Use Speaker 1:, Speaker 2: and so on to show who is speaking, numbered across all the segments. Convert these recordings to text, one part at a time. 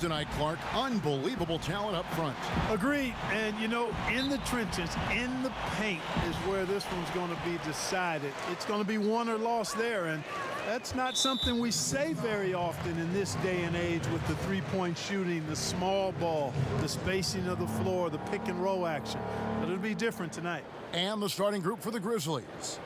Speaker 1: Tonight, Clark, unbelievable talent up front.
Speaker 2: Agreed. And, you know, in the trenches, in the paint is where this one's going to be decided. It's going to be won or lost there. And that's not something we say very often in this day and age with the three-point shooting, the small ball, the spacing of the floor, the pick and roll action. But it'll be different tonight.
Speaker 1: And the starting group for the Grizzlies.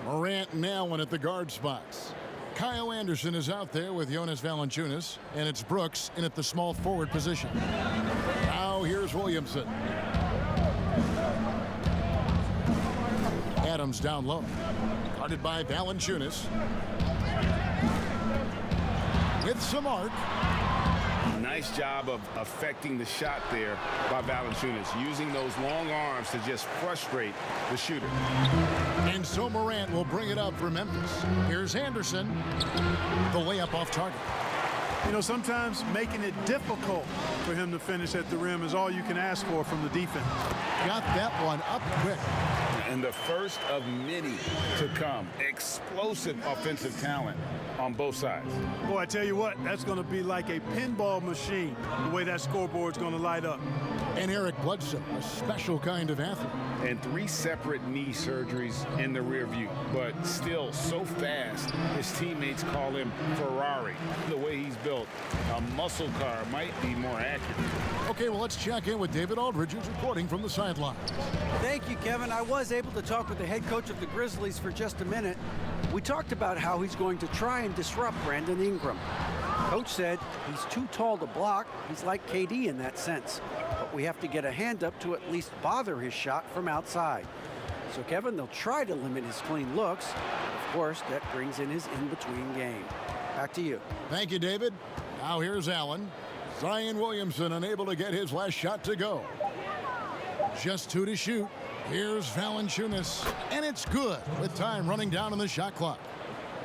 Speaker 1: Morant and Allen at the guard spots. Kyle Anderson is out there with Jonas Valanciunas, and it's Brooks in at the small forward position. Now here's Williamson. Adams down low. Guarded by Valanciunas. With some arc.
Speaker 3: Nice job of affecting the shot there by Valanciunas, using those long arms to just frustrate the shooter.
Speaker 1: And so Morant will bring it up for Memphis. Here's Anderson. The layup off target.
Speaker 2: You know, sometimes making it difficult for him to finish at the rim is all you can ask for from the defense.
Speaker 1: Got that one up quick.
Speaker 3: And the first of many to come. Explosive offensive talent on both sides.
Speaker 2: Boy, I tell you what, that's going to be like a pinball machine, the way that scoreboard's going to light up.
Speaker 1: And Eric Bledsoe, a special kind of athlete.
Speaker 3: And 3 separate knee surgeries in the rear view, but still so fast, his teammates call him Ferrari. The way he's built, a muscle car might be more accurate.
Speaker 1: Okay, well, let's check in with David Aldridge, who's reporting from the sideline.
Speaker 4: Thank you, Kevin. I was able to talk with the head coach of the Grizzlies for just a minute. We talked about how he's going to try and disrupt Brandon Ingram. Coach said he's too tall to block. He's like KD in that sense. But we have to get a hand up to at least bother his shot from outside. So, Kevin, they'll try to limit his clean looks. Of course, that brings in his in-between game. Back to you.
Speaker 1: Thank you, David. Now here's Allen. Zion Williamson unable to get his last shot to go. Just 2 to shoot. Here's Valanciunas, and it's good with time running down on the shot clock.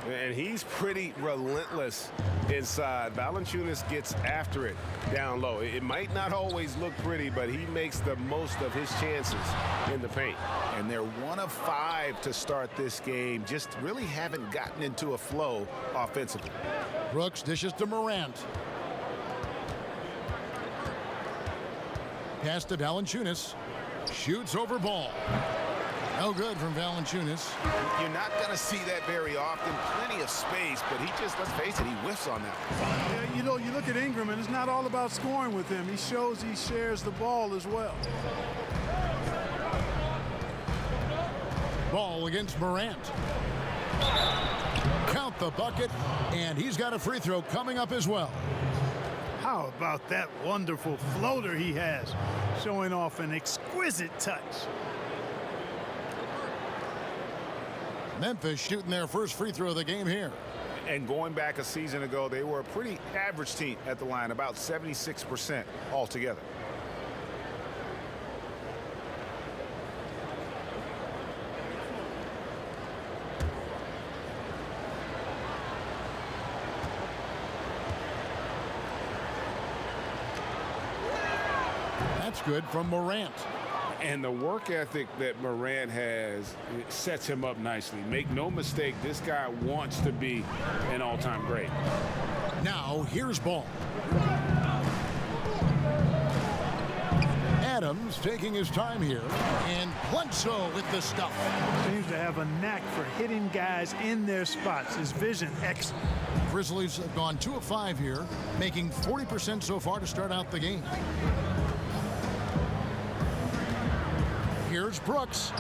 Speaker 3: And he's pretty relentless inside. Valanciunas gets after it down low. It might not always look pretty, but he makes the most of his chances in the paint.
Speaker 5: And they're 1 of 5 to start this game. Just really haven't gotten into a flow offensively.
Speaker 1: Brooks dishes to Morant. Pass to Valanciunas. Shoots over ball. No good from Valanciunas.
Speaker 5: You're not going to see that very often. Plenty of space, but he just, let's face it, he whiffs on that.
Speaker 2: Yeah, you know, you look at Ingram, and it's not all about scoring with him. He shows he shares the ball as well.
Speaker 1: Ball against Morant. Count the bucket, and he's got a free throw coming up as well.
Speaker 2: How about that wonderful floater he has, showing off an exquisite touch.
Speaker 1: Memphis shooting their first free throw of the game here.
Speaker 5: And going back a season ago, they were a pretty average team at the line, about 76% altogether.
Speaker 1: That's good from Morant.
Speaker 3: And the work ethic that Morant has sets him up nicely. Make no mistake, this guy wants to be an all-time great.
Speaker 1: Now, here's Ball. Adams taking his time here. And Bledsoe with the stuff.
Speaker 2: Seems to have a knack for hitting guys in their spots. His vision, excellent.
Speaker 1: Grizzlies have gone 2 of 5 here, making 40% so far to start out the game. Here's Brooks.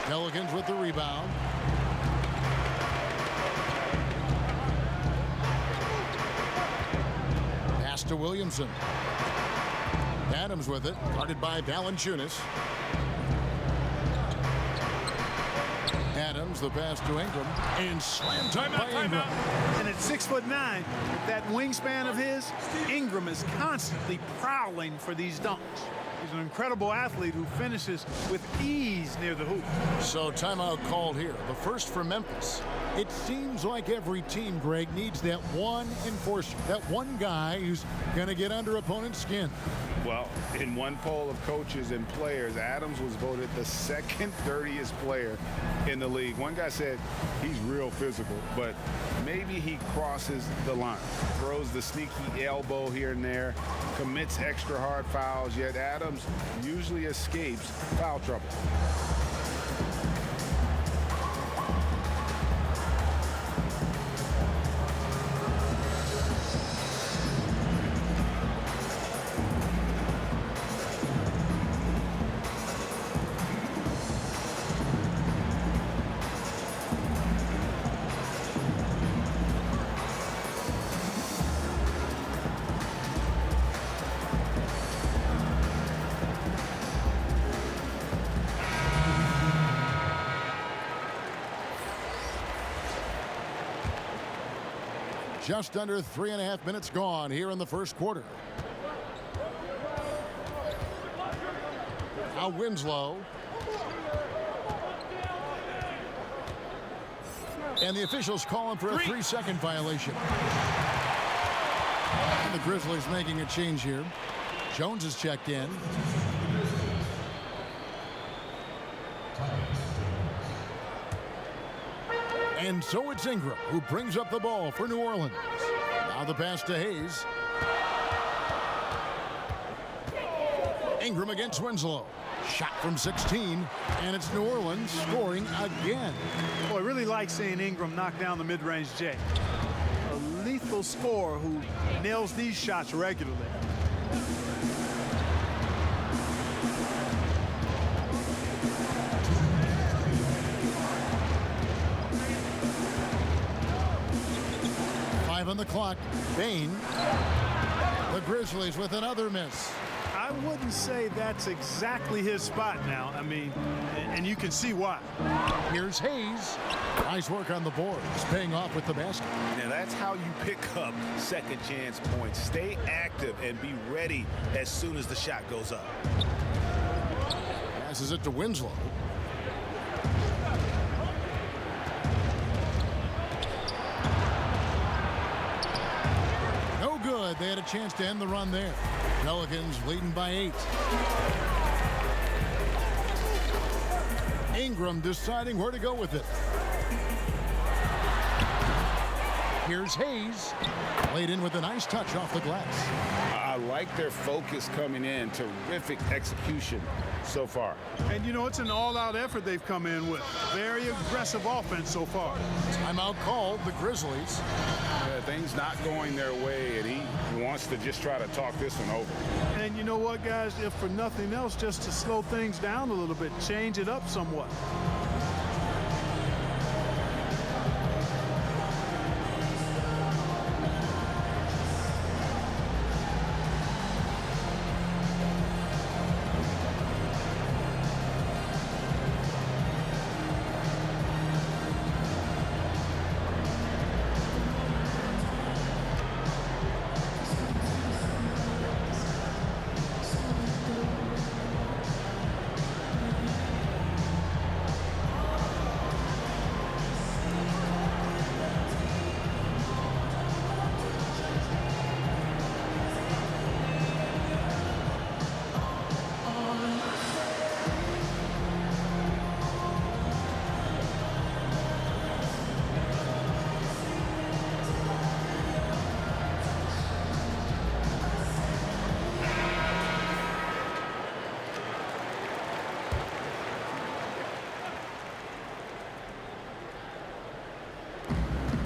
Speaker 1: Pelicans with the rebound. Pass to Williamson. Adams with it, guarded by Valanciunas. Adams, the pass to Ingram, and slam time by Ingram.
Speaker 2: And at 6'9", with that wingspan of his, Ingram is constantly prowling for these dunks. He's an incredible athlete who finishes with ease near the hoop.
Speaker 1: So timeout called here. The first for Memphis. It seems like every team, Greg, needs that one enforcer, that one guy who's going to get under opponent's skin.
Speaker 3: Well, in one poll of coaches and players, Adams was voted the second dirtiest player in the league. One guy said he's real physical, but maybe he crosses the line, throws the sneaky elbow here and there, commits extra hard fouls, yet Adams usually escapes foul trouble.
Speaker 1: Just under 3.5 minutes gone here in the first quarter. Now Winslow. And the officials calling for a 3-second violation. And the Grizzlies making a change here. Jones is checked in. And so it's Ingram who brings up the ball for New Orleans. Now the pass to Hayes. Ingram against Winslow. Shot from 16, and it's New Orleans scoring again.
Speaker 2: Boy, I really like seeing Ingram knock down the mid-range J. A lethal scorer who nails these shots regularly.
Speaker 1: On the clock, Bain. The Grizzlies with another miss.
Speaker 2: I wouldn't say that's exactly his spot now. I mean, and you can see why.
Speaker 1: Here's Hayes. Nice work on the boards, paying off with the basket.
Speaker 5: Now that's how you pick up second chance points. Stay active and be ready as soon as the shot goes up.
Speaker 1: Passes it to Winslow. Good. They had a chance to end the run there. Pelicans leading by 8. Ingram deciding where to go with it. Here's Hayes. Laid in with a nice touch off the glass.
Speaker 3: I like their focus coming in. Terrific execution so far.
Speaker 2: And, you know, it's an all-out effort they've come in with. Very aggressive offense so far.
Speaker 1: Timeout called, the Grizzlies.
Speaker 3: Things not going their way, and he wants to just try to talk this one over.
Speaker 2: And you know what, guys? If for nothing else, just to slow things down a little bit, change it up somewhat.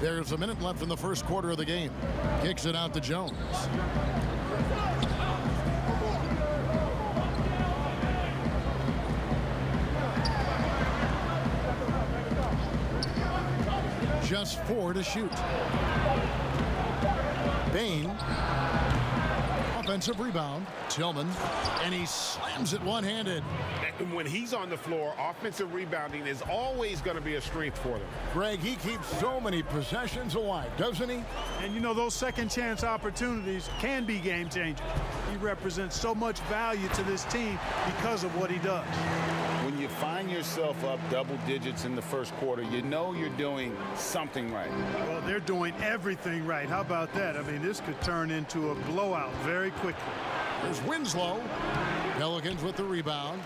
Speaker 1: There's a minute left in the first quarter of the game. Kicks it out to Jones. Just 4 to shoot. Bain. Offensive rebound. Tillman. And he slams it one-handed.
Speaker 3: And when he's on the floor, offensive rebounding is always going to be a strength for them.
Speaker 1: Greg, he keeps so many possessions alive, doesn't he?
Speaker 2: And you know, those second chance opportunities can be game changers. He represents so much value to this team because of what he does.
Speaker 3: When you find yourself up double digits in the first quarter, you know you're doing something right.
Speaker 2: Well, they're doing everything right. How about that? I mean, this could turn into a blowout very quickly.
Speaker 1: There's Winslow. Pelicans with the rebound.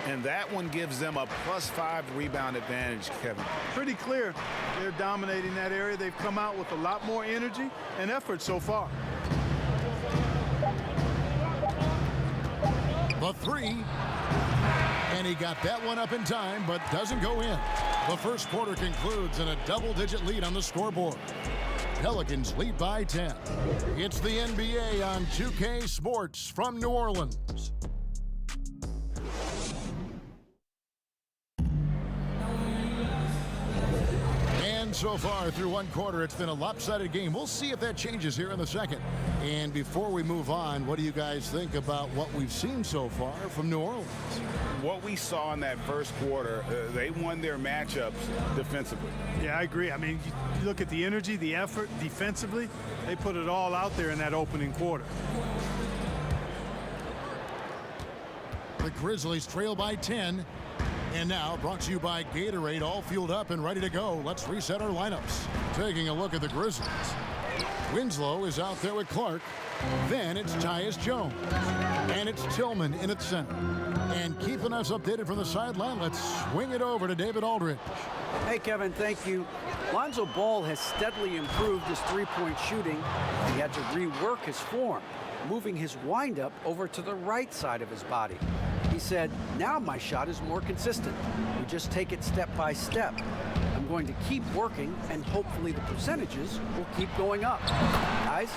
Speaker 5: And that one gives them a +5 rebound advantage, Kevin.
Speaker 2: Pretty clear they're dominating that area. They've come out with a lot more energy and effort so far.
Speaker 1: The three. And he got that one up in time, but doesn't go in. The first quarter concludes in a double-digit lead on the scoreboard. Pelicans lead by 10. It's the NBA on 2K Sports from New Orleans. And so far through one quarter, it's been a lopsided game. We'll see if that changes here in the second. And before we move on, what do you guys think about what we've seen so far from New Orleans?
Speaker 3: What we saw in that first quarter, they won their matchups defensively.
Speaker 2: Yeah, I agree. I mean, you look at the energy, the effort defensively, they put it all out there in that opening quarter.
Speaker 1: The Grizzlies trail by 10. And now, brought to you by Gatorade, all fueled up and ready to go. Let's reset our lineups. Taking a look at the Grizzlies. Winslow is out there with Clark. Then it's Tyus Jones. And it's Tillman in at center. And keeping us updated from the sideline, let's swing it over to David Aldridge.
Speaker 4: Hey, Kevin, thank you. Lonzo Ball has steadily improved his three-point shooting. He had to rework his form, moving his windup over to the right side of his body. He said, now my shot is more consistent. We just take it step by step. I'm going to keep working, and hopefully the percentages will keep going up. Guys?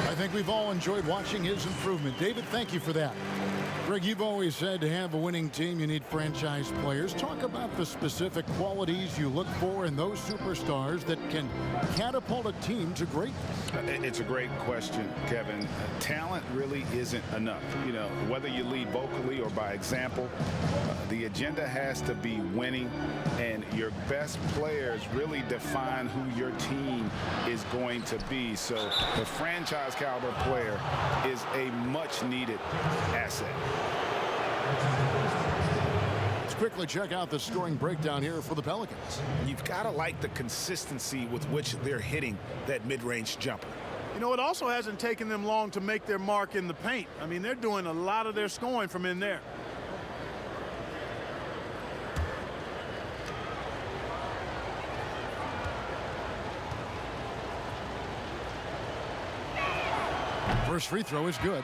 Speaker 1: I think we've all enjoyed watching his improvement. David, thank you for that. Greg, you've always said to have a winning team, you need franchise players. Talk about the specific qualities you look for in those superstars that can catapult a team to greatness.
Speaker 3: It's a great question, Kevin. Talent really isn't enough. You know, whether you lead vocally or by example, the agenda has to be winning, and your best players really define who your team is going to be. So the franchise caliber player is a much needed asset.
Speaker 1: Let's quickly check out the scoring breakdown here for the Pelicans.
Speaker 5: You've got to like the consistency with which they're hitting that mid-range jumper.
Speaker 2: You know, it also hasn't taken them long to make their mark in the paint. I mean, they're doing a lot of their scoring from in there.
Speaker 1: First free throw is good.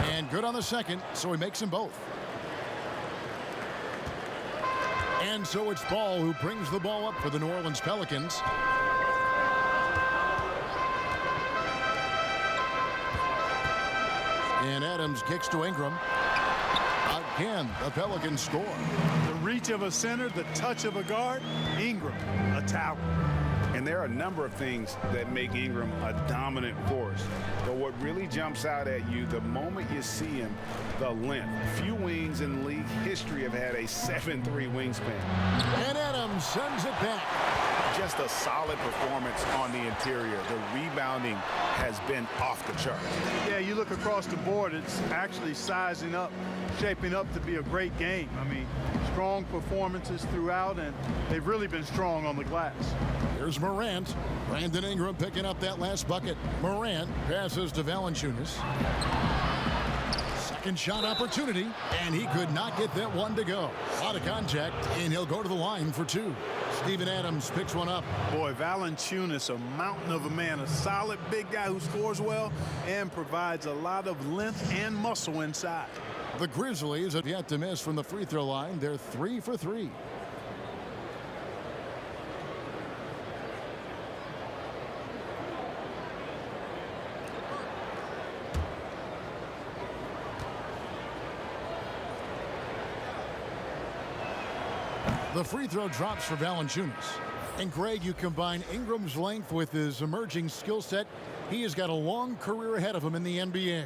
Speaker 1: And good on the second, so he makes them both. And so it's Ball who brings the ball up for the New Orleans Pelicans. And Adams kicks to Ingram. Again, the Pelicans score.
Speaker 2: The reach of a center, the touch of a guard, Ingram, a tower.
Speaker 3: And there are a number of things that make Ingram a dominant force. But what really jumps out at you the moment you see him, the length. Few wings in league history have had a 7'3" wingspan.
Speaker 1: And Adams sends it back.
Speaker 5: Just a solid performance on the interior. The rebounding has been off the charts.
Speaker 2: Yeah, you look across the board, it's actually sizing up, shaping up to be a great game. I mean, strong performances throughout, and they've really been strong on the glass.
Speaker 1: Here's Morant. Brandon Ingram picking up that last bucket. Morant passes to Valanciunas. Second shot opportunity, and he could not get that one to go. Out of contact, and he'll go to the line for two. Steven Adams picks one up.
Speaker 2: Boy, Valanciunas, a mountain of a man, a solid big guy who scores well and provides a lot of length and muscle inside.
Speaker 1: The Grizzlies have yet to miss from the free throw line. They're 3 for 3. The free throw drops for Valanciunas. And Greg, you combine Ingram's length with his emerging skill set. He has got a long career ahead of him in the NBA.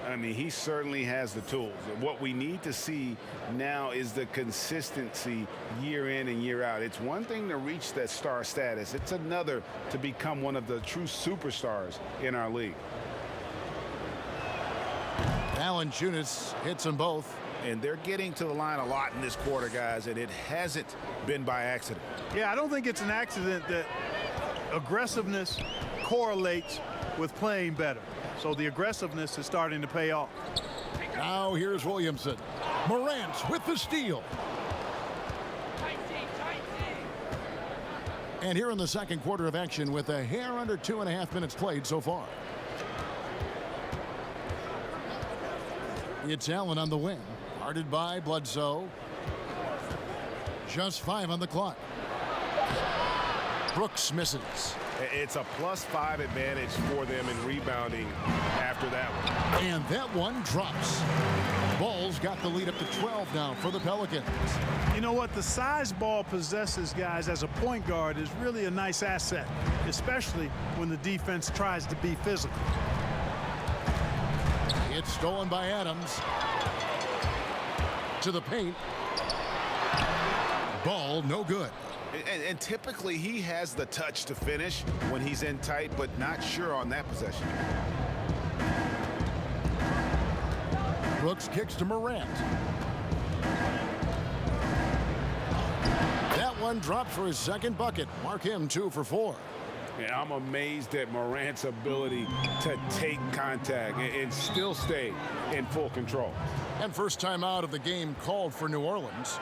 Speaker 3: I mean, he certainly has the tools. What we need to see now is the consistency year in and year out. It's one thing to reach that star status. It's another to become one of the true superstars in our league.
Speaker 1: Valanciunas hits them both.
Speaker 5: And they're getting to the line a lot in this quarter, guys, and it hasn't been by accident.
Speaker 2: Yeah, I don't think it's an accident that aggressiveness correlates with playing better. So the aggressiveness is starting to pay off.
Speaker 1: Now here's Williamson. Morant with the steal. And here in the second quarter of action with a hair under 2.5 minutes played so far. It's Allen on the wing. Guarded by Bledsoe. Just 5 on the clock. Brooks misses.
Speaker 5: It's a +5 advantage for them in rebounding after that one.
Speaker 1: And that one drops. Ball's got the lead up to 12 now for the Pelicans.
Speaker 2: You know what? The size Ball possesses, guys, as a point guard is really a nice asset, especially when the defense tries to be physical.
Speaker 1: It's stolen by Adams. To the paint. Ball no good.
Speaker 5: And typically he has the touch to finish when he's in tight, but not sure on that possession.
Speaker 1: Brooks kicks to Morant. That one dropped for his second bucket. Mark him 2 for 4.
Speaker 3: Yeah, I'm amazed at Morant's ability to take contact and still stay in full control.
Speaker 1: And first time out of the game called for New Orleans.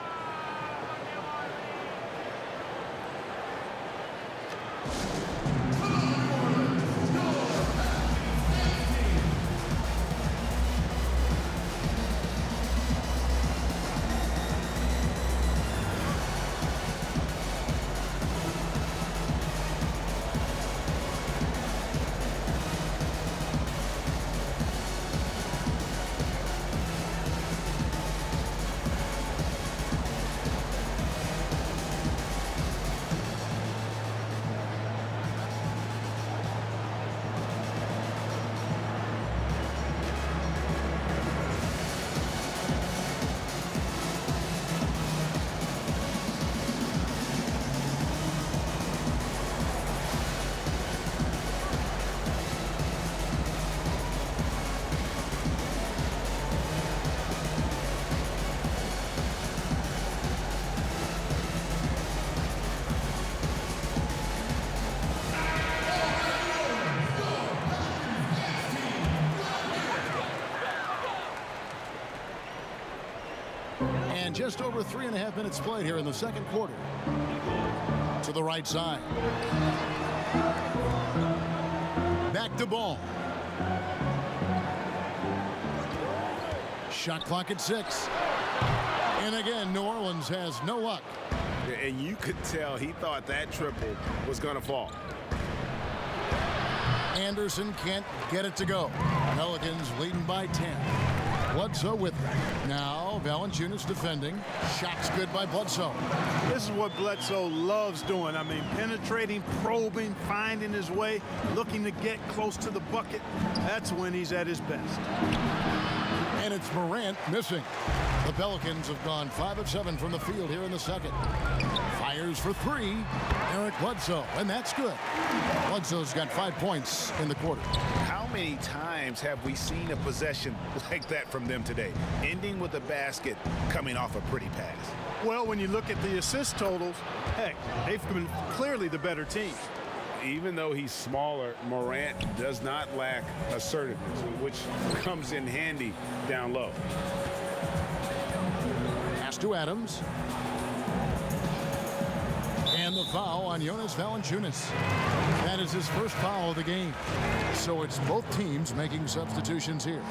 Speaker 1: And just over 3.5 minutes played here in the second quarter. To the right side. Back to Ball. Shot clock at 6. And again, New Orleans has no luck.
Speaker 5: And you could tell he thought that triple was going to fall.
Speaker 1: Anderson can't get it to go. Pelicans leading by 10. Bledsoe with it. Now Valanciunas defending. Shot's good by Bledsoe.
Speaker 2: This is what Bledsoe loves doing. I mean, penetrating, probing, finding his way, looking to get close to the bucket. That's when he's at his best.
Speaker 1: And it's Morant missing. The Pelicans have gone 5 of 7 from the field here in the second. Fires for 3. Eric Bledsoe, and that's good. Bledsoe's got 5 points in the quarter.
Speaker 5: How many times have we seen a possession like that from them today, ending with a basket coming off a pretty pass?
Speaker 2: Well, when you look at the assist totals, heck, they've been clearly the better team.
Speaker 3: Even though he's smaller, Morant does not lack assertiveness, which comes in handy down low.
Speaker 1: Pass to Adams. And the foul on Jonas Valanciunas. That is his first foul of the game. So it's both teams making substitutions here.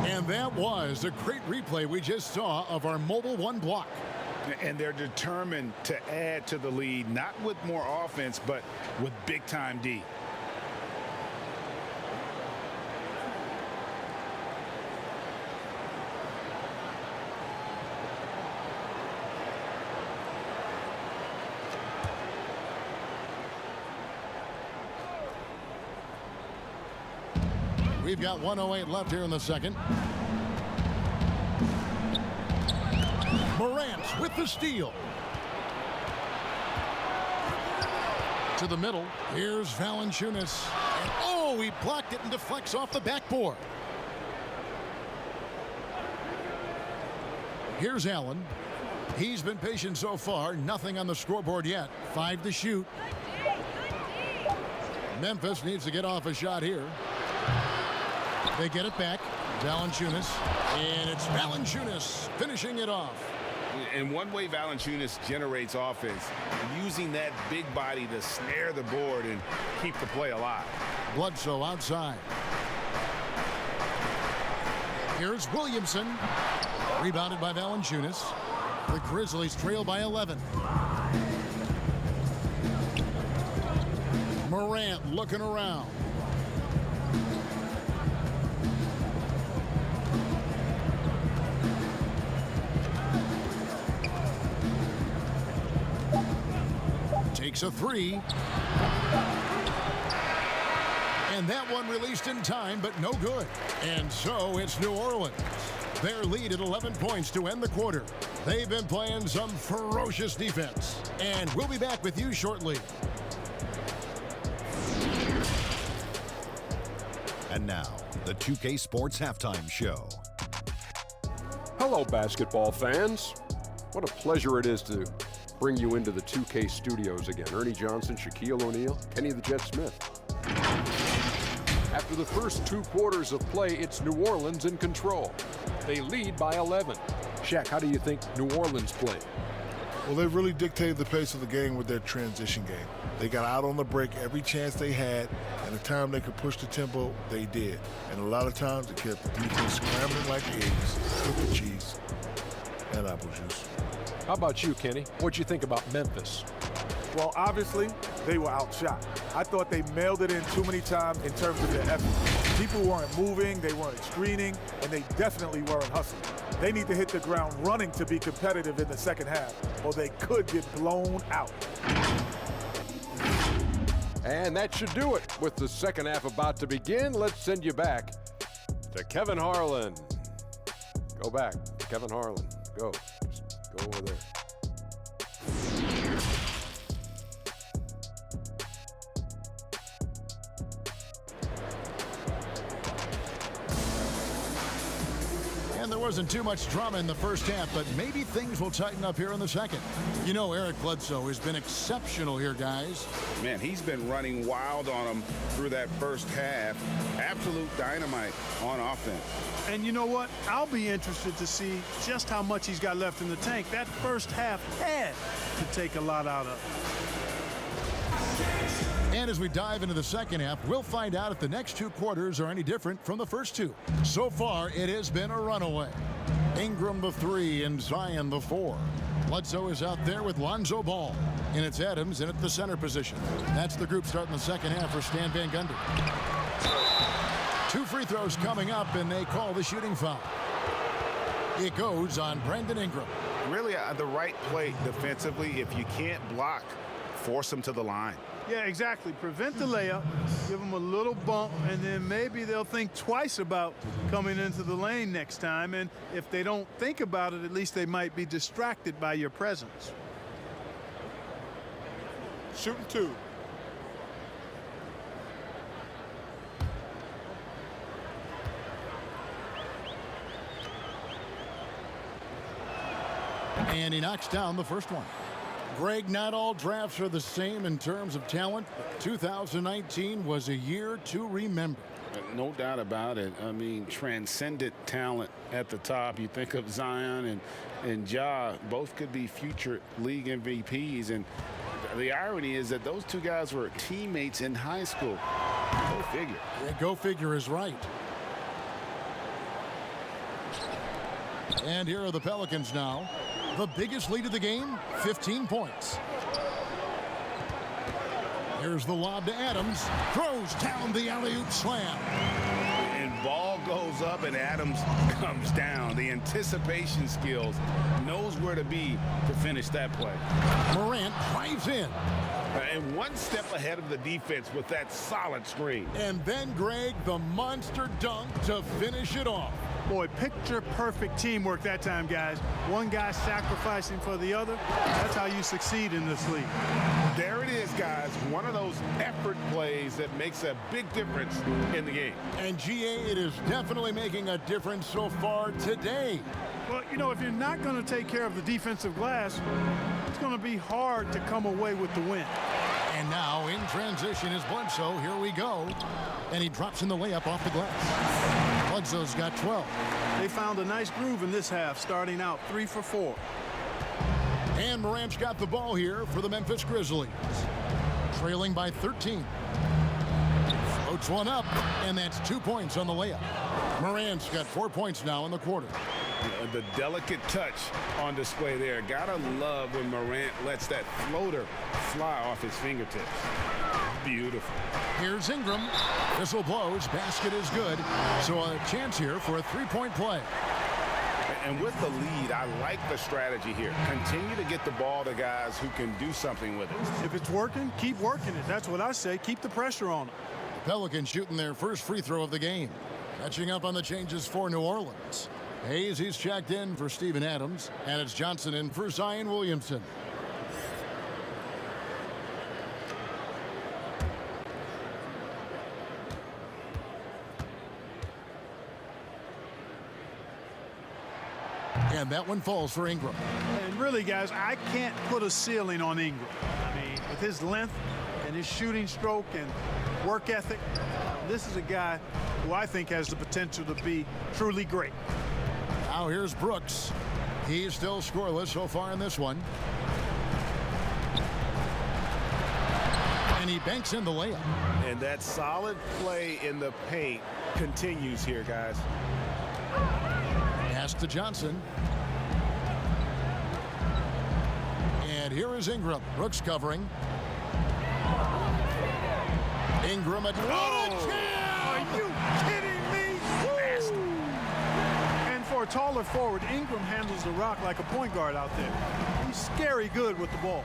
Speaker 1: And that was a great replay we just saw of our Mobile One block.
Speaker 3: And they're determined to add to the lead, not with more offense, but with big-time D.
Speaker 1: We've got 1:08 left here in the second. Morant with the steal. To the middle. Here's Valanciunas. And oh, he blocked it and deflects off the backboard. Here's Allen. He's been patient so far. Nothing on the scoreboard yet. 5 to shoot. Memphis needs to get off a shot here. They get it back. Valanciunas. And it's Valanciunas finishing it off.
Speaker 3: And one way Valanciunas generates offense, using that big body to snare the board and keep the play alive.
Speaker 1: Bledsoe outside. Here's Williamson. Rebounded by Valanciunas. The Grizzlies trail by 11. Morant looking around. Takes a three. And that one released in time, but no good. And so it's New Orleans. Their lead at 11 points to end the quarter. They've been playing some ferocious defense. And we'll be back with you shortly.
Speaker 6: And now, the 2K Sports Halftime Show.
Speaker 7: Hello, basketball fans. What a pleasure it is to bring you into the 2K studios again. Ernie Johnson, Shaquille O'Neal, Kenny the Jet Smith. After the first 2 quarters of play, it's New Orleans in control. They lead by 11. Shaq, how do you think New Orleans played?
Speaker 8: Well, they really dictated the pace of the game with their transition game. They got out on the break every chance they had, and the time they could push the tempo, they did. And a lot of times, it kept the defense scrambling like eggs with the cheese and apple juice.
Speaker 7: How about you, Kenny? What'd you think about Memphis?
Speaker 9: Well, obviously, they were outshot. I thought they mailed it in too many times in terms of their effort. People weren't moving, they weren't screening, and they definitely weren't hustling. They need to hit the ground running to be competitive in the second half, or they could get blown out.
Speaker 7: And that should do it. With the second half about to begin, let's send you back to Kevin Harlan. Go back to Kevin Harlan. Go. Just go over there.
Speaker 1: And there wasn't too much drama in the first half, but maybe things will tighten up here in the second. You know, Eric Bledsoe has been exceptional here, guys.
Speaker 3: Man, he's been running wild on them through that first half. Absolute dynamite on offense.
Speaker 2: And you know what? I'll be interested to see just how much he's got left in the tank. That first half had to take a lot out of.
Speaker 1: And as we dive into the second half, we'll find out if the next 2 quarters are any different from the first 2. So far, it has been a runaway. Ingram the 3 and Zion the 4. Bledsoe is out there with Lonzo Ball. And it's Adams in at the center position. That's the group starting the second half for Stan Van Gundy. 2 free throws coming up, and they call the shooting foul. It goes on Brandon Ingram.
Speaker 5: Really, the right play defensively. If you can't block, force them to the line.
Speaker 2: Yeah, exactly. Prevent the layup, give them a little bump, and then maybe they'll think twice about coming into the lane next time. And if they don't think about it, at least they might be distracted by your presence.
Speaker 9: Shooting 2.
Speaker 1: And he knocks down the first one. Greg, not all drafts are the same in terms of talent. 2019 was a year to remember.
Speaker 3: No doubt about it. I mean, transcendent talent at the top. You think of Zion and Ja, both could be future league MVPs. And the irony is that those 2 guys were teammates in high school. Go figure.
Speaker 1: Yeah, go figure is right. And here are the Pelicans now. The biggest lead of the game, 15 points. Here's the lob to Adams. Throws down the alley-oop slam.
Speaker 3: And ball goes up and Adams comes down. The anticipation skills, knows where to be to finish that play.
Speaker 1: Morant drives in.
Speaker 3: And one step ahead of the defense with that solid screen.
Speaker 1: And then, Greg, the monster dunk to finish it off.
Speaker 2: Boy, picture-perfect teamwork that time, guys. One guy sacrificing for the other. That's how you succeed in this league.
Speaker 3: There it is, guys. One of those effort plays that makes a big difference in the game.
Speaker 1: And, GA, it is definitely making a difference so far today.
Speaker 2: Well, you know, if you're not going to take care of the defensive glass, it's going to be hard to come away with the win.
Speaker 1: And now in transition is Bledsoe. Here we go. And he drops in the layup off the glass. Bledsoe's got 12.
Speaker 2: They found a nice groove in this half, starting out 3 for 4.
Speaker 1: And Morant's got the ball here for the Memphis Grizzlies. Trailing by 13. Floats one up, and that's 2 points on the layup. Morant's got 4 points now in the quarter.
Speaker 3: The delicate touch on display there. Gotta love when Morant lets that floater fly off his fingertips. Beautiful.
Speaker 1: Here's Ingram. Whistle blows. Basket is good. So a chance here for a three-point play.
Speaker 3: And with the lead, I like the strategy here. Continue to get the ball to guys who can do something with it.
Speaker 2: If it's working, keep working it. That's what I say. Keep the pressure on them.
Speaker 1: Pelicans shooting their first free throw of the game. Catching up on the changes for New Orleans. Hayes, he's checked in for Steven Adams. And it's Johnson in for Zion Williamson. And that one falls for Ingram.
Speaker 2: And really, guys, I can't put a ceiling on Ingram. I mean, with his length and his shooting stroke and work ethic, this is a guy who I think has the potential to be truly great.
Speaker 1: Now here's Brooks. He's still scoreless so far in this one. And he banks in the layup.
Speaker 5: And that solid play in the paint continues here, guys.
Speaker 1: Pass to Johnson. And here is Ingram. Brooks covering. Ingram at
Speaker 2: Are you kidding me? And for a taller forward, Ingram handles the rock like a point guard out there. He's scary good with the ball.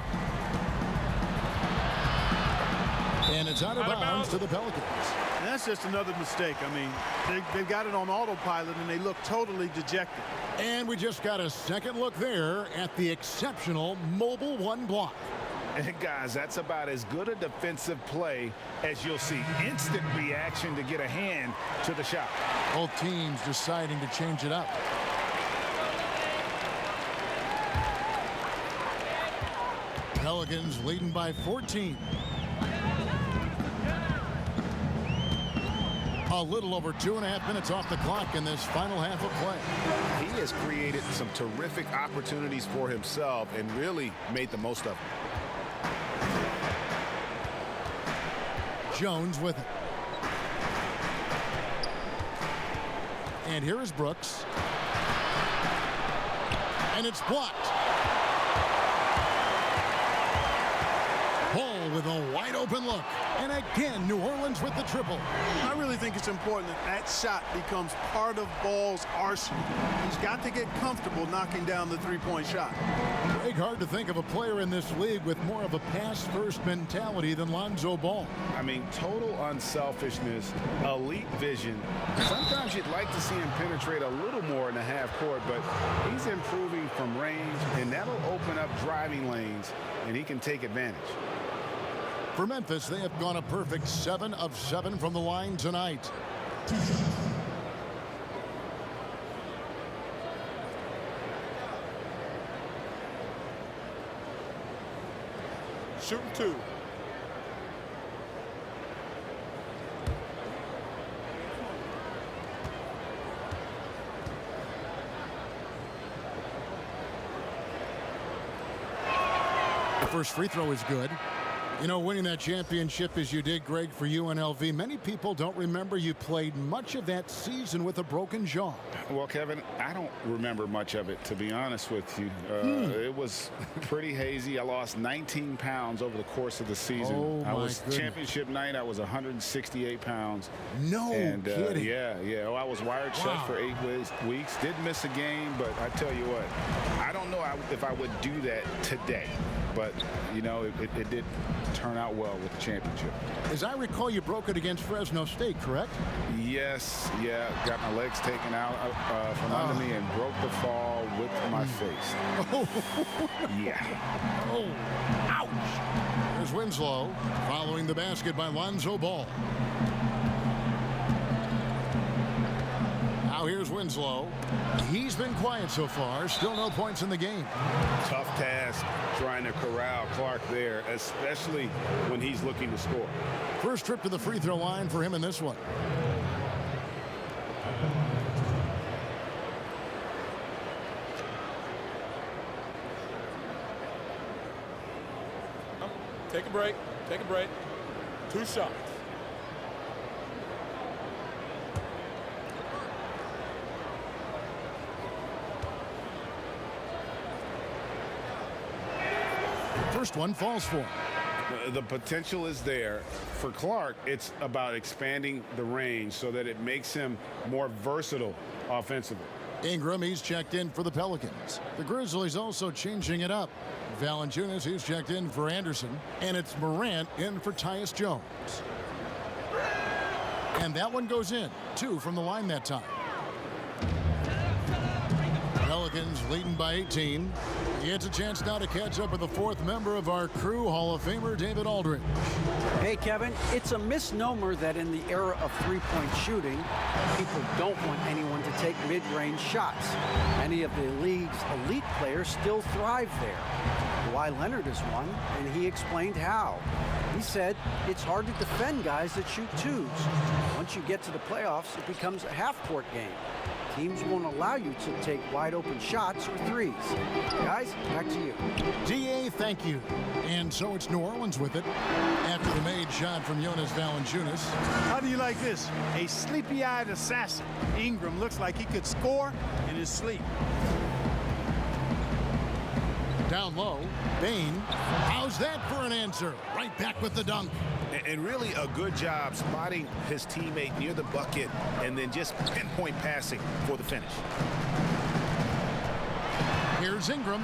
Speaker 1: And it's out of bounds to the Pelicans.
Speaker 2: And that's just another mistake. I mean, they've got it on autopilot, and they look totally dejected.
Speaker 1: And we just got a second look there at the exceptional mobile one block.
Speaker 3: And guys, that's about as good a defensive play as you'll see. Instant reaction to get a hand to the shot.
Speaker 1: Both teams deciding to change it up. Pelicans leading by 14. A little over 2.5 minutes off the clock in this final half of play.
Speaker 5: He has created some terrific opportunities for himself and really made the most of them.
Speaker 1: Jones with it. And here is Brooks. And it's blocked. Paul with a wide open look. And again, New Orleans with the triple.
Speaker 2: I really think it's important that that shot becomes part of Ball's arsenal. He's got to get comfortable knocking down the three-point shot.
Speaker 1: Greg, hard to think of a player in this league with more of a pass-first mentality than Lonzo Ball.
Speaker 3: I mean, total unselfishness, elite vision. Sometimes you'd like to see him penetrate a little more in the half court, but he's improving from range, and that'll open up driving lanes, and he can take advantage.
Speaker 1: For Memphis, they have gone a perfect 7 of 7 from the line tonight.
Speaker 9: Shooting 2.
Speaker 1: The first free throw is good. You know, winning that championship as you did, Greg, for UNLV, many people don't remember you played much of that season with a broken jaw.
Speaker 3: Well, Kevin, I don't remember much of it, to be honest with you. It was pretty hazy. I lost 19 pounds over the course of the season.
Speaker 1: Oh,
Speaker 3: I
Speaker 1: my
Speaker 3: was
Speaker 1: goodness.
Speaker 3: championship night. I was 168 pounds.
Speaker 1: No kidding.
Speaker 3: Yeah. Well, I was wired shut for 8 weeks. Did miss a game, but I tell you what, I don't know if I would do that today. but, you know, it did turn out well with the championship.
Speaker 1: As I recall, you broke it against Fresno State, correct?
Speaker 3: Yes, yeah. Got my legs taken out from under me and broke the fall with my face. Yeah.
Speaker 1: Oh, ouch. There's Winslow following the basket by Lonzo Ball. Now here's Winslow. He's been quiet so far. Still no points in the game.
Speaker 3: Tough task trying to corral Clark there, especially when he's looking to score.
Speaker 1: First trip to the free throw line for him in this one.
Speaker 7: Take a break. Take a break. 2 shots.
Speaker 1: First one falls for him.
Speaker 3: The potential is there. For Clark, it's about expanding the range so that it makes him more versatile offensively.
Speaker 1: Ingram, he's checked in for the Pelicans. The Grizzlies also changing it up. Valanciunas, he's checked in for Anderson. And it's Morant in for Tyus Jones. And that one goes in. 2 from the line that time. Pelicans leading by 18. He gets a chance now to catch up with the 4th member of our crew, Hall of Famer David Aldridge.
Speaker 4: Hey, Kevin, it's a misnomer that in the era of three-point shooting, people don't want anyone to take mid-range shots. Many of the league's elite players still thrive there. Kawhi Leonard is one, and he explained how. He said it's hard to defend guys that shoot twos. Once you get to the playoffs, it becomes a half-court game. Teams won't allow you to take wide-open shots or threes. Guys, back to you.
Speaker 1: D.A., thank you. And so it's New Orleans with it after the made shot from Jonas Valanciunas.
Speaker 2: How do you like this? A sleepy-eyed assassin. Ingram looks like he could score in his sleep.
Speaker 1: Down low, Bain. How's that for an answer? Right back with the dunk.
Speaker 5: And really a good job spotting his teammate near the bucket and then just pinpoint passing for the finish.
Speaker 1: Here's Ingram,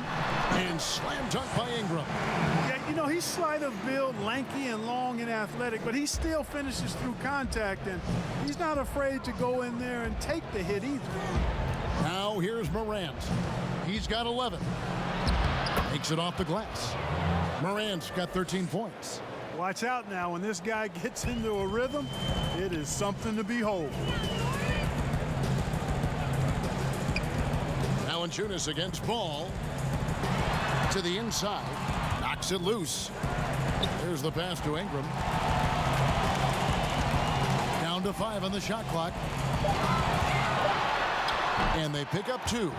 Speaker 1: and slam dunk by Ingram.
Speaker 2: Yeah, you know, he's slight of build, lanky and long and athletic, but he still finishes through contact, and he's not afraid to go in there and take the hit either.
Speaker 1: Now here's Morant. He's got 11. Takes it off the glass. Morant's got 13 points.
Speaker 2: Watch out now. When this guy gets into a rhythm, it is something to behold.
Speaker 1: Valanciunas against Ball. To the inside. Knocks it loose. There's the pass to Ingram. Down to 5 on the shot clock. And they pick up 2.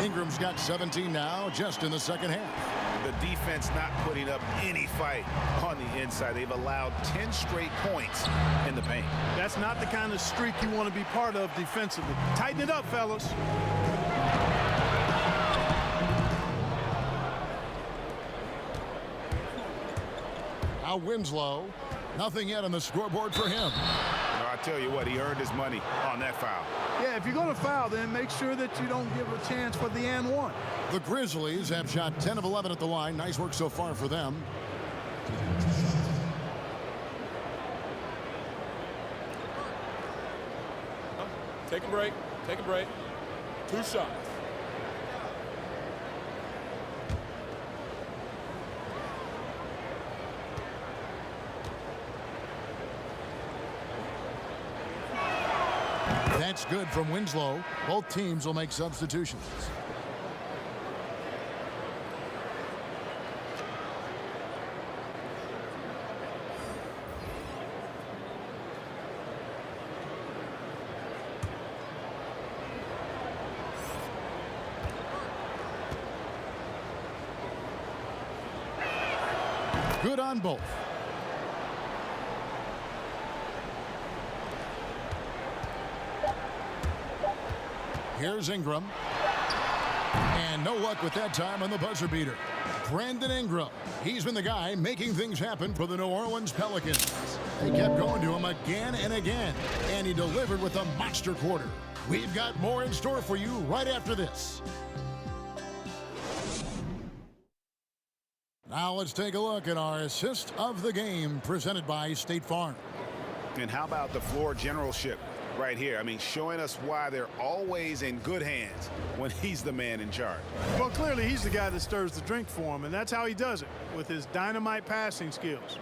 Speaker 1: Ingram's got 17 now, just in the second half.
Speaker 5: The defense not putting up any fight on the inside. They've allowed 10 straight points in the paint.
Speaker 2: That's not the kind of streak you want to be part of defensively. Tighten it up, fellas.
Speaker 1: Now Winslow. Nothing yet on the scoreboard for him.
Speaker 5: I tell you what, he earned his money on that foul.
Speaker 2: Yeah, if you're going to foul, then make sure that you don't give a chance for the and one.
Speaker 1: The Grizzlies have shot 10 of 11 at the line. Nice work so far for them.
Speaker 7: Take a break. Take a break. 2 shots.
Speaker 1: That's good from Winslow. Both teams will make substitutions. Good on both. Here's Ingram. And no luck with that time on the buzzer beater. Brandon Ingram. He's been the guy making things happen for the New Orleans Pelicans. They kept going to him again and again. And he delivered with a monster quarter. We've got more in store for you right after this. Now let's take a look at our assist of the game presented by State Farm.
Speaker 5: And how about the floor generalship right here? I mean, showing us why they're always in good hands when he's the man in charge.
Speaker 2: Well, clearly he's the guy that stirs the drink for him, and that's how he does it, with his dynamite passing skills.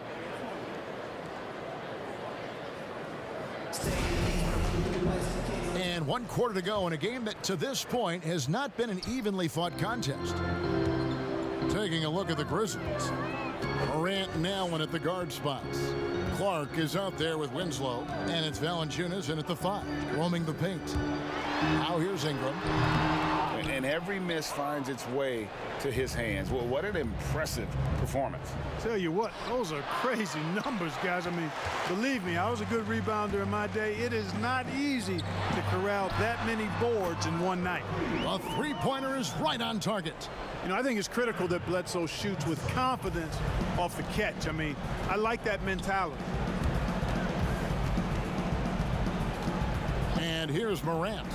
Speaker 1: And 1 quarter to go in a game that to this point has not been an evenly fought contest. Taking a look at the Grizzlies. Morant and Allen at the guard spots. Clark is out there with Winslow, and it's Valanciunas in at the 5, roaming the paint. Now here's Ingram.
Speaker 3: And every miss finds its way to his hands. Well, what an impressive performance.
Speaker 2: Tell you what, those are crazy numbers, guys. I mean, believe me, I was a good rebounder in my day. It is not easy to corral that many boards in one night.
Speaker 1: The three-pointer is right on target.
Speaker 2: You know, I think it's critical that Bledsoe shoots with confidence off the catch. I mean, I like that mentality.
Speaker 1: And here's Morant.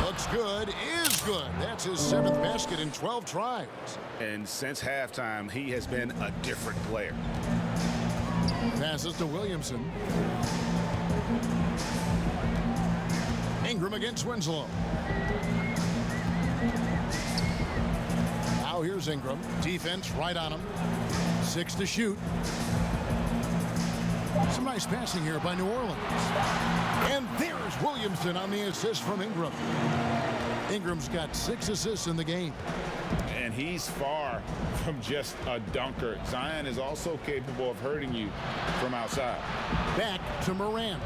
Speaker 1: Looks good, is good. That's his 7th basket in 12 tries.
Speaker 5: And since halftime, he has been a different player.
Speaker 1: Passes to Williamson. Ingram against Winslow. Now here's Ingram. Defense right on him. 6 to shoot. Some nice passing here by New Orleans. And there's Williamson on the assist from Ingram. Ingram's got 6 assists in the game.
Speaker 3: And he's far from just a dunker. Zion is also capable of hurting you from outside.
Speaker 1: Back to Morant.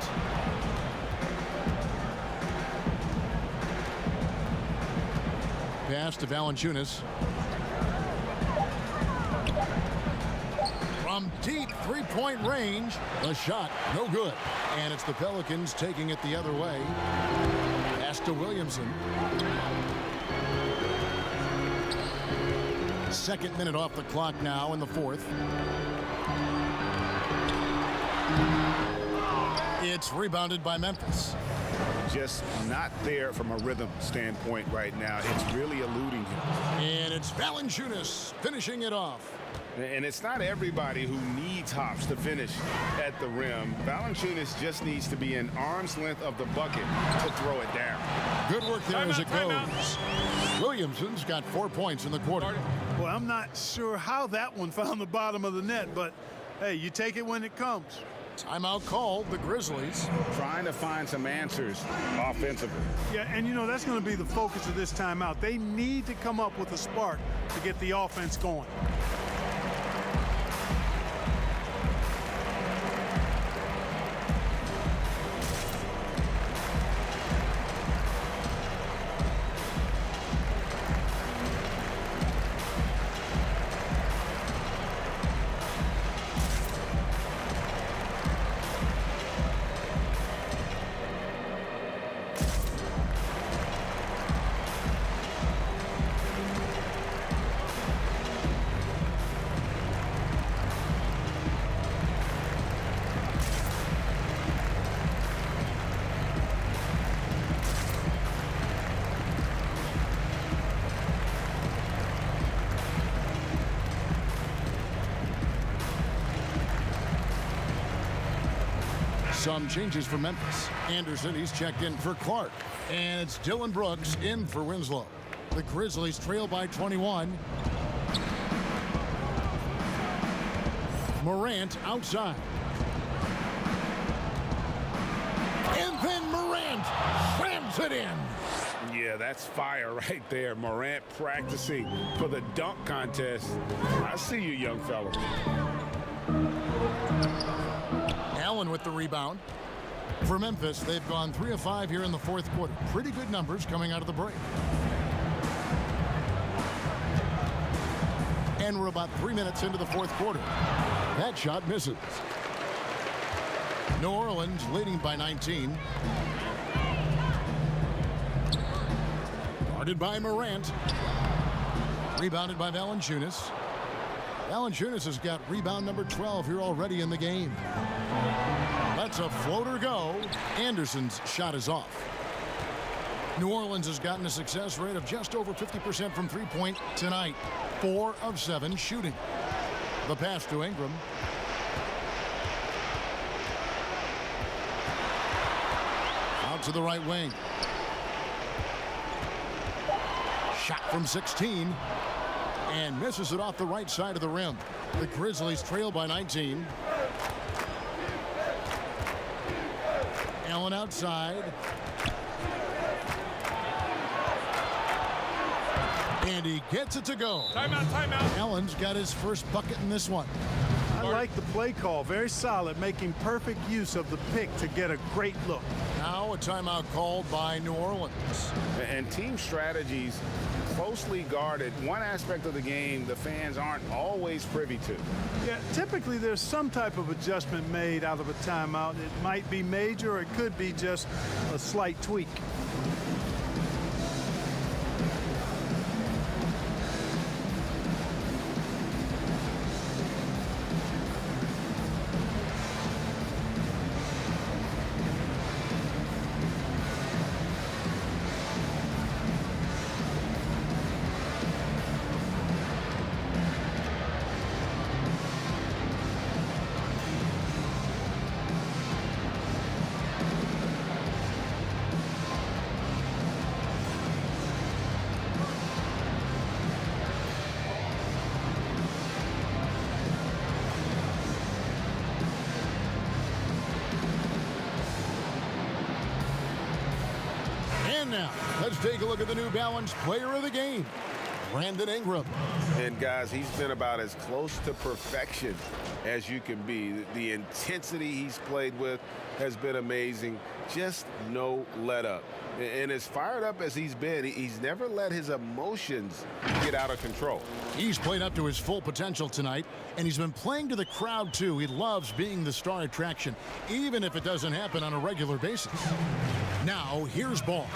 Speaker 1: Pass to Valanciunas. From deep three-point range, the shot no good. And it's the Pelicans taking it the other way. Pass to Williamson. 2nd minute off the clock now in the 4th. It's rebounded by Memphis.
Speaker 5: Just not there from a rhythm standpoint right now. It's really eluding him.
Speaker 1: And it's Valanciunas finishing it off.
Speaker 3: And it's not everybody who needs hops to finish at the rim. Valanciunas just needs to be an arm's length of the bucket to throw it down.
Speaker 1: Good work there as it goes. Williamson's got 4 points in the quarter.
Speaker 2: Well, I'm not sure how that one found the bottom of the net, but hey, you take it when it comes.
Speaker 1: Timeout called, the Grizzlies.
Speaker 3: Trying to find some answers offensively.
Speaker 2: Yeah, and you know, that's going to be the focus of this timeout. They need to come up with a spark to get the offense going.
Speaker 1: Some changes for Memphis. Anderson, he's checked in for Clark. And it's Dylan Brooks in for Winslow. The Grizzlies trail by 21. Morant outside. And then Morant slams it in.
Speaker 3: Yeah, that's fire right there. Morant practicing for the dunk contest. I see you, young fella.
Speaker 1: Allen with the rebound. For Memphis, they've gone 3 of 5 here in the 4th quarter. Pretty good numbers coming out of the break. And we're about 3 minutes into the 4th quarter. That shot misses. New Orleans leading by 19. Guarded by Morant. Rebounded by Valanciunas. Valanciunas has got rebound number 12 here already in the game. Let's a floater go. Anderson's shot is off. New Orleans has gotten a success rate of just over 50% from three-point tonight. 4 of 7 shooting. The pass to Ingram. Out to the right wing. Shot from 16. And misses it off the right side of the rim. The Grizzlies trail by 19. Allen outside. And he gets it to go.
Speaker 7: Timeout, timeout.
Speaker 1: Allen's got his first bucket in this one.
Speaker 2: I like the play call. Very solid, making perfect use of the pick to get a great look.
Speaker 1: Now a timeout called by New Orleans.
Speaker 3: And team strategies closely guarded. One aspect of the game the fans aren't always privy to.
Speaker 2: Yeah, typically there's some type of adjustment made out of a timeout. It might be major or it could be just a slight tweak.
Speaker 1: And now, let's take a look at the New Balance player of the game, Brandon Ingram.
Speaker 7: And guys, he's been about as close to perfection as you can be. The intensity he's played with has been amazing. Just no let up. And as fired up as he's been, he's never let his emotions get out of control.
Speaker 1: He's played up to his full potential tonight, and he's been playing to the crowd, too. He loves being the star attraction, even if it doesn't happen on a regular basis. Now, here's Ball.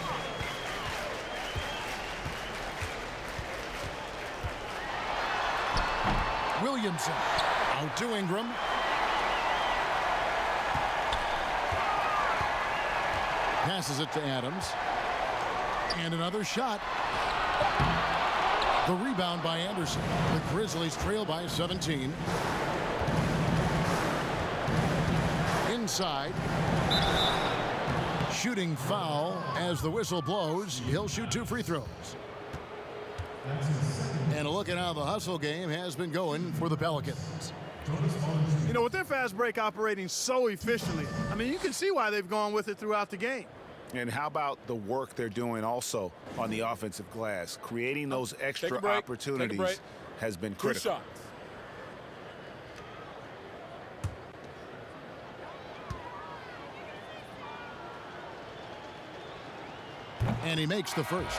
Speaker 1: Williamson out to Ingram. Passes it to Adams. And another shot. The rebound by Anderson. The Grizzlies trail by 17. Inside. Shooting foul as the whistle blows. He'll shoot 2 free throws. And a look at how the hustle game has been going for the Pelicans.
Speaker 2: You know, with their fast break operating so efficiently, I mean, you can see why they've gone with it throughout the game.
Speaker 5: And how about the work they're doing also on the offensive glass? Creating those extra opportunities has been critical.
Speaker 1: And he makes the first.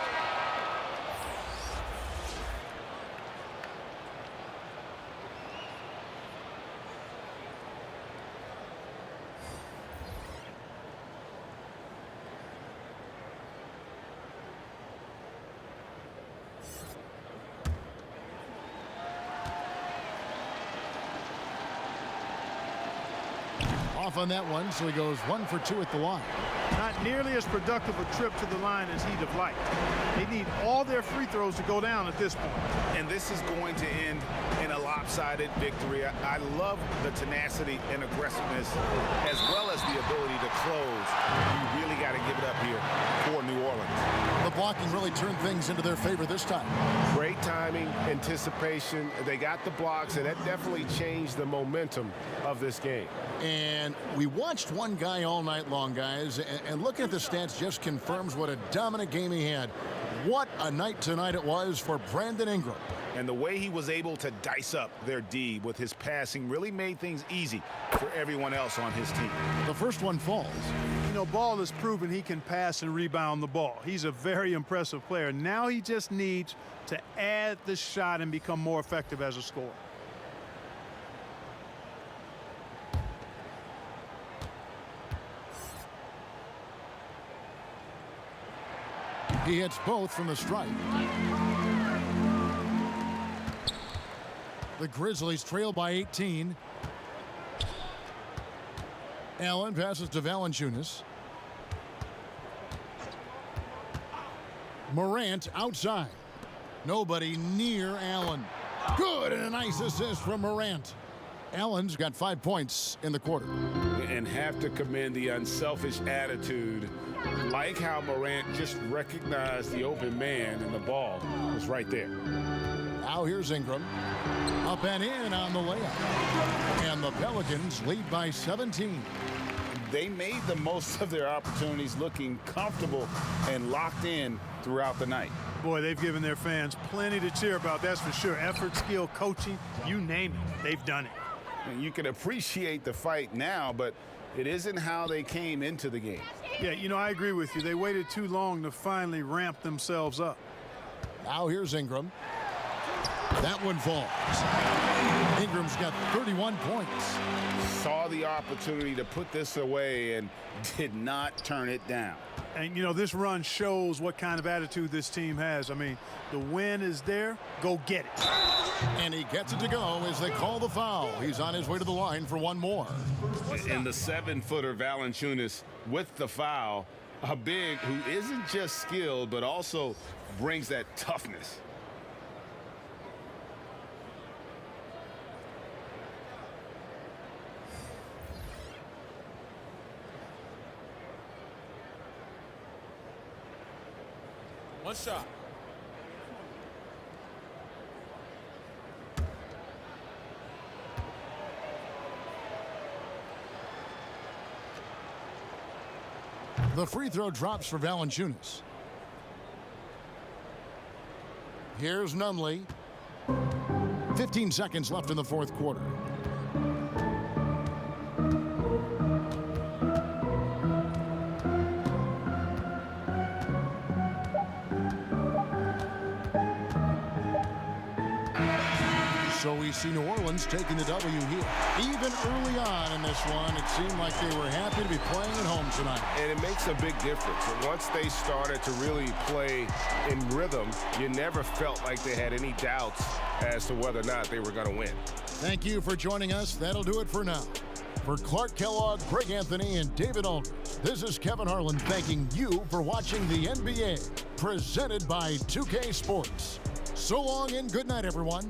Speaker 1: Off on that one, so he goes 1 for 2 at the line.
Speaker 2: Not nearly as productive a trip to the line as he'd have liked. They need all their free throws to go down at this point.
Speaker 5: And this is going to end in a lopsided victory. I love the tenacity and aggressiveness as well as the ability to close. You really got to give it up here for New Orleans.
Speaker 1: The blocking really turned things into their favor this time.
Speaker 7: Great timing, anticipation. They got the blocks, and that definitely changed the momentum of this game.
Speaker 1: And we watched one guy all night long, guys, and looking at the stats just confirms what a dominant game he had. What a night tonight it was for Brandon Ingram.
Speaker 5: And the way he was able to dice up their D with his passing really made things easy for everyone else on his team.
Speaker 1: The first one falls.
Speaker 2: You know, Ball has proven he can pass and rebound the ball. He's a very impressive player. Now he just needs to add the shot and become more effective as a scorer.
Speaker 1: He hits both from the stripe. The Grizzlies trail by 18. Allen passes to Valanciunas. Morant outside. Nobody near Allen. Good, and a nice assist from Morant. Allen's got 5 points in the quarter.
Speaker 3: And have to commend the unselfish attitude. Like how Morant just recognized the open man and the ball was right there.
Speaker 1: Now here's Ingram. Up and in on the layup. And the Pelicans lead by 17.
Speaker 3: They made the most of their opportunities, looking comfortable and locked in throughout the night.
Speaker 2: Boy, they've given their fans plenty to cheer about, that's for sure. Effort, skill, coaching, you name it, they've done it.
Speaker 3: And you can appreciate the fight now, but it isn't how they came into the game.
Speaker 2: Yeah, you know, I agree with you. They waited too long to finally ramp themselves up.
Speaker 1: Now here's Ingram. That one falls. Ingram's got 31 points.
Speaker 3: Saw the opportunity to put this away and did not turn it down.
Speaker 2: And, you know, this run shows what kind of attitude this team has. I mean, the win is there. Go get it.
Speaker 1: And he gets it to go as they call the foul. He's on his way to the line for one more.
Speaker 3: And the 7-footer Valanciunas with the foul, a big who isn't just skilled but also brings that toughness.
Speaker 10: One shot.
Speaker 1: The free throw drops for Valanciunas. Here's Nunley. 15 seconds left in the fourth quarter. So we see New Orleans taking the W here. Even early on in this one, it seemed like they were happy to be playing at home tonight.
Speaker 7: And it makes a big difference. And once they started to really play in rhythm, you never felt like they had any doubts as to whether or not they were going to win.
Speaker 1: Thank you for joining us. That'll do it for now. For Clark Kellogg, Greg Anthony, and David Aldridge, this is Kevin Harlan thanking you for watching the NBA, presented by 2K Sports. So long and good night, everyone.